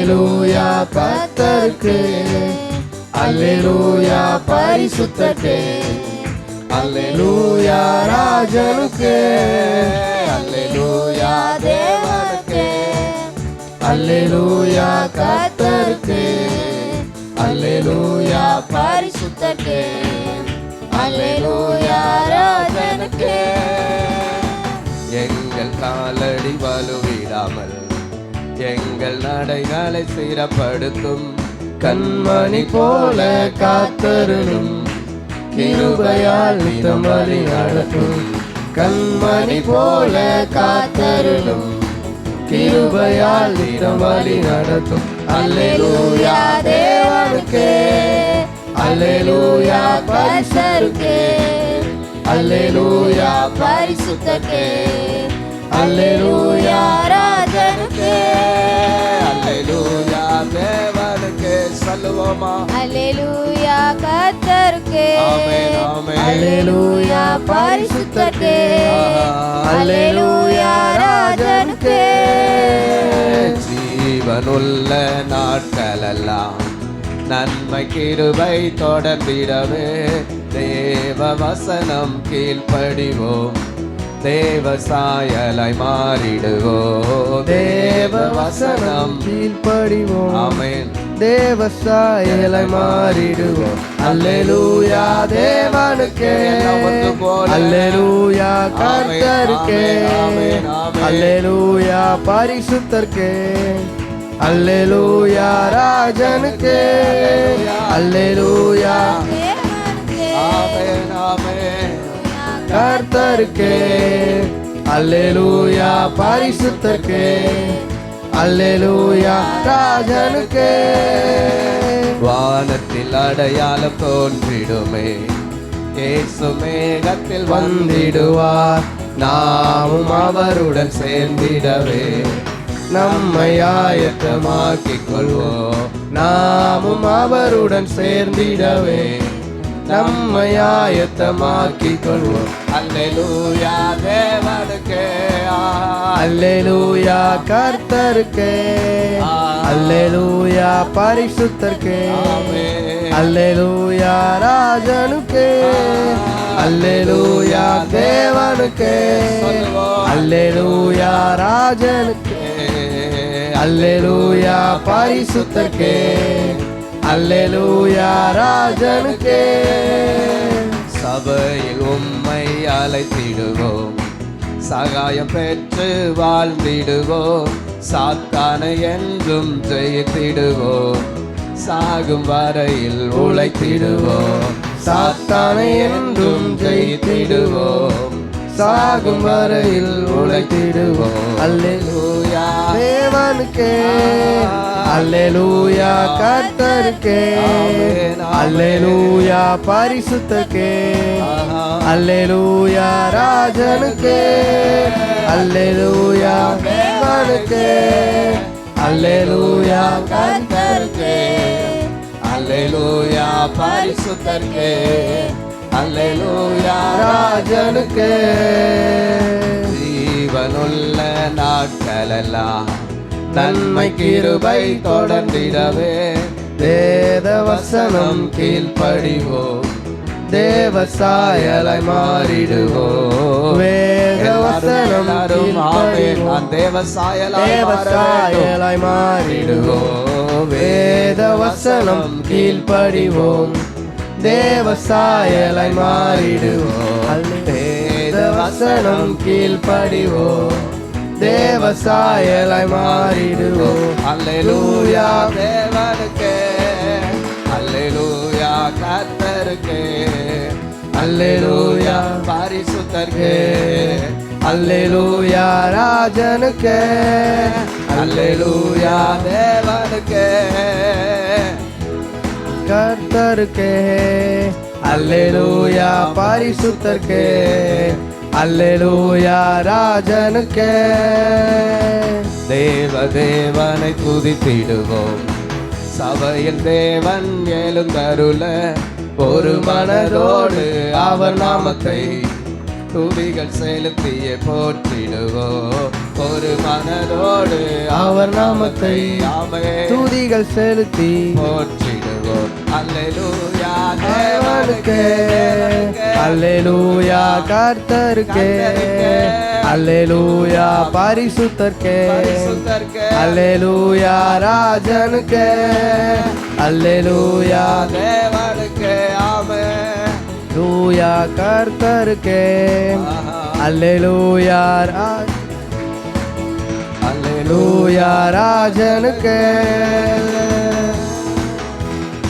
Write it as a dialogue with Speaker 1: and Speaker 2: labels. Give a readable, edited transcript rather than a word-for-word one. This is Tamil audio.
Speaker 1: அல்லேலூயா கர்த்தருக்கு, அல்லேலூயா பரிசுத்தருக்கு, அல்லேலூயா ராஜனுக்கு, அல்லேலூயா தேவனுக்கு, அல்லேலூயா கர்த்தருக்கு, அல்லேலூயா பரிசுத்தருக்கு, அல்லேலூயா ராஜனுக்கு.
Speaker 2: எங்கள் காலடி வலுவிடாமல் எங்கள் நடைகளை சிறப்படுத்தும்
Speaker 1: கண்மணி போல காத்தருளும், கிருபையால் நித்தம் வழி நடத்தும். கண்மணி போல காத்தருளும், கிருபையால் நித்தம் வழி நடத்தும். அல்லேலூயா தேவனுக்கு, அல்லேலூயா பரிசுத்தருக்கு, அல்லேலூயா பரிசுத்தருக்கு, அல்லேலூயா ராஜனுக்கு,
Speaker 2: அல்லேலூயா தேவனுக்கு சொல்லுவோமா?
Speaker 3: அல்லேலூயா கர்த்தருக்கு,
Speaker 2: ஆமென், ஆமென்.
Speaker 3: அல்லேலூயா பரிசுத்தருக்கு, அல்லேலூயா ராஜனுக்கு.
Speaker 2: ஜீவனுள்ள நாட்களெல்லாம் நன்மை கிருபை தொடர்ந்திடவே தேவ வசனம் கீழ்ப்படிவோம், தேவ சாயலாய் மாறிடுவோம்.
Speaker 1: தேவ வசனம் கீழ்ப்படிவோம்,
Speaker 2: ஆமென்.
Speaker 1: தேவ சாயலாய் மாறிடுவோம். அல்லேலூயா தேவனுக்கு, அல்லேலூயா கர்த்தருக்கு,
Speaker 2: ஆமென், ஆமென்.
Speaker 1: அல்லேலூயா பரிசுத்தருக்கு, அல்லேலூயா ராஜனுக்கு, அல்லேலூயா
Speaker 2: ஆமென், ஆமென்.
Speaker 1: கர்த்தருக்கு, அல்லேலூயா பரிசுத்தருக்கு, அல்லேலூயா ராஜனுக்கு.
Speaker 2: வானத்தில் அடையாளம் தோன்றிடுமே, இயேசு மேகத்தில் வந்திடுவார், நாமும் அவருடன் சேர்ந்திடவே
Speaker 1: நம்மை ஆயத்தமாக்கிக் கொள்வோம், நாமும் அவருடன் சேர்ந்திடவே நம்மை ஆயத்தமாக்கிக் கொள்வோம்.
Speaker 2: அல்லேலூயா தேவனுக்கு,
Speaker 1: அல்லேலூயா கர்த்தருக்கு, அல்லேலூயா பரிசுத்தருக்கு, அல்லேலூயா ராஜனுக்கு, அல்லேலூயா தேவனுக்கு, அல்லேலூயா ராஜனுக்கு, அல்லேலூயா பரிசுத்தருக்கு, அல்லேலூயா ராஜனுக்கு.
Speaker 2: சபையில் உம்மை அழைத்திடுவோம், சகாயம் பெற்று வாழ்ந்திடுவோம், சாத்தானை என்றும் ஜெயித்திடுவோம், சாகும் வரையில் உழைத்திடுவோம்,
Speaker 1: சாத்தானை என்றும் ஜெயித்திடுவோம், சாகும் வரையில் உழைத்திடுவோம். அல்லேலூயா தேவனுக்கு, அல்லேலூயா கர்த்தருக்கு, அல்லேலூயா பரிசுத்தருக்கு, அல்லேலூயா ராஜனுக்கு, அல்லேலூயா தேவனுக்கு, அல்லேலூயா கர்த்தருக்கு,
Speaker 2: அல்லேலூயா பரிசுத்தருக்கு, அல்லேலூயா
Speaker 1: ராஜனுக்கு.
Speaker 2: ஜீவனுள்ள நாட்களெல்லாம் நன்மை கிருபை தொடர்ந்திடவே
Speaker 1: வேத வசனம்
Speaker 2: கீழ்ப்படிவோம்,
Speaker 1: தேவ சாயலாய் மாறிடுவோம். வேத வசனம் கீழ்ப்படிவோம்,
Speaker 2: தேவ சாயலாய்
Speaker 1: தேவ சாயலாய் மாறிடுவோம். வேத வசனம் கீழ்ப்படிவோம், தேவ சாயலாய் மாறிடுவோம். வேத வசனம் கீழ்ப்படிவோம், தேவ சாயலாய் மாறிடுவோம்.
Speaker 2: அல்லேலூயா தேவனுக்கு, அல்லேலூயா கர்த்தருக்கு,
Speaker 1: அல்லேலூயா
Speaker 2: பரிசுத்தருக்கு,
Speaker 1: அல்லேலூயா ராஜனுக்கு,
Speaker 2: அல்லேலூயா தேவனுக்கு,
Speaker 1: கர்த்தருக்கு, அல்லேலூயா பரிசுத்தருக்கு, அல்லேலூயா ராஜனுக்கு.
Speaker 2: தேவனை துதித்திடுவோம், சபையில் தேவன் எழுந்தருள ஒரு மனதோடு அவர் நாமத்தை துதிகள் செலுத்தியே போற்றிடுவோம். ஒரு மனதோடு
Speaker 1: அவர் நாமத்தை
Speaker 2: ஆமே
Speaker 1: துதிகள் செலுத்தி
Speaker 2: போற்றிடுவோம் அல்லேலூயா
Speaker 1: தேவனுக்கே அல்லேலூயா கர்த்தருக்கே அல்லேலூயா பரிசுத்தர்க்கே
Speaker 2: பரிசுத்தர்க்கே
Speaker 1: அல்லேலூயா ராஜனுக்கே அல்லேலூயா
Speaker 2: தேவனுக்கே ஆமே
Speaker 1: லூயா கர்த்தருக்கே அல்லேலூயா அல்லேலூயா ராஜனுக்கே